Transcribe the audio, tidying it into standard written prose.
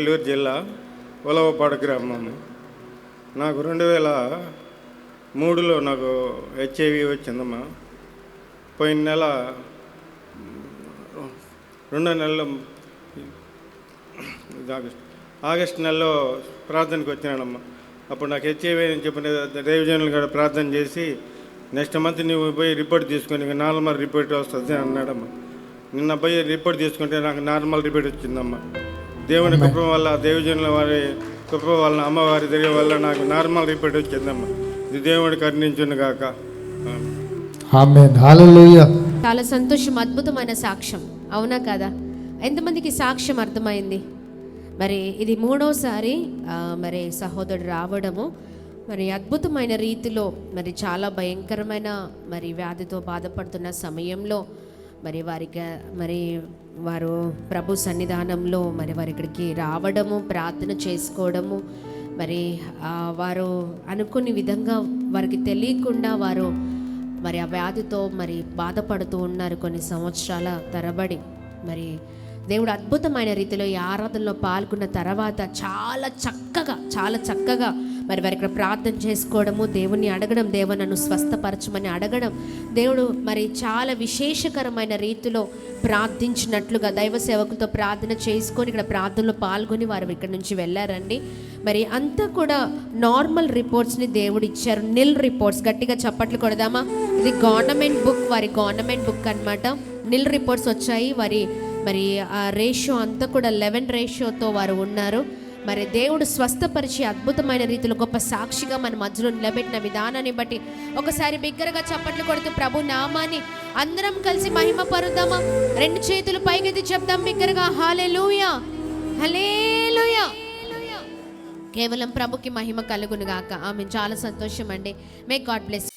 నెల్లూరు జిల్లా ఉలవపాడు గ్రామం. నాకు 2003లో నాకు హెచ్ఐవి వచ్చిందమ్మా. పోయిన నెల 2 నెలలు ఆగస్టు నెలలో ప్రార్థనకు వచ్చినానమ్మా. అప్పుడు నాకు హెచ్ఐవి అని చెప్పిన రేవిజన్లు కూడా ప్రార్థన చేసి నెక్స్ట్ మంత్ నువ్వు పోయి రిపోర్ట్ తీసుకొని నార్మల్ రిపోర్ట్ వస్తుంది అన్నాడమ్మా. నిన్న పోయి రిపోర్ట్ తీసుకుంటే నాకు నార్మల్ రిపోర్ట్ వచ్చిందమ్మా. దేవుని కృప వల్ల, దేవజనుల వారి కృప వల్ల, అమ్మవారి దగ్గర వల్ల నాకు నార్మల్ రిపోర్ట్ వచ్చిందమ్మా. ఇది దేవుడి కరుణించును గాక. ఆమేన్, హల్లెలూయా. చాలా సంతోషం, అద్భుతమైన సాక్ష్యం, అవునా కదా? ఎంతమందికి సాక్ష్యం అర్థమైంది? మరి ఇది 3వసారి మరి సహోదరుడు రావడము, మరి అద్భుతమైన రీతిలో, మరి చాలా భయంకరమైన మరి వ్యాధితో బాధపడుతున్న సమయంలో మరి వారు ప్రభు సన్నిధానంలో మరి వారి ఇక్కడికి రావడము, ప్రార్థన చేసుకోవడము, మరి వారు అనుకునే విధంగా వారికి తెలియకుండా వారు మరి ఆ వ్యాధితో మరి బాధపడుతూ ఉన్నారు కొన్ని సంవత్సరాల తరబడి. మరి దేవుడు అద్భుతమైన రీతిలో ఈ ఆరాధనలో పాల్గొన్న తర్వాత చాలా చక్కగా మరి వారి ఇక్కడ ప్రార్థన చేసుకోవడము, దేవుణ్ణి అడగడం, దేవ నన్ను స్వస్థపరచమని అడగడం, దేవుడు మరి చాలా విశేషకరమైన రీతిలో ప్రార్థించినట్లుగా దైవ సేవకులతో ప్రార్థన చేసుకొని ఇక్కడ ప్రార్థనలో పాల్గొని వారు ఇక్కడ నుంచి వెళ్ళారండి. మరి అంతా కూడా నార్మల్ రిపోర్ట్స్ని దేవుడు ఇచ్చారు, నిల్ రిపోర్ట్స్. గట్టిగా చప్పట్లు కొడదామా? ఇది గవర్నమెంట్ బుక్, వారి గవర్నమెంట్ బుక్ అన్నమాట. నిల్ రిపోర్ట్స్ వచ్చాయి. మరి ఆ రేషియో అంతా కూడా 11 రేషియోతో వారు ఉన్నారు. మరి దేవుడు స్వస్థపరిచి అద్భుతమైన రీతిలో గొప్ప సాక్షిగా మన మధ్యలో నిలబెట్టిన విధానాన్ని బట్టి ఒకసారి బిగ్గరగా చప్పట్లు కొడుతూ ప్రభు నామాన్ని అందరం కలిసి మహిమ పరుద్దామా? 2 చేతులు పైకెత్తి చెప్దాం బిగ్గరగా, హల్లెలూయా, హల్లెలూయా. కేవలం ప్రభుకి మహిమ కలుగును గాక. ఆమె చాలా సంతోషం అండి. May God bless you.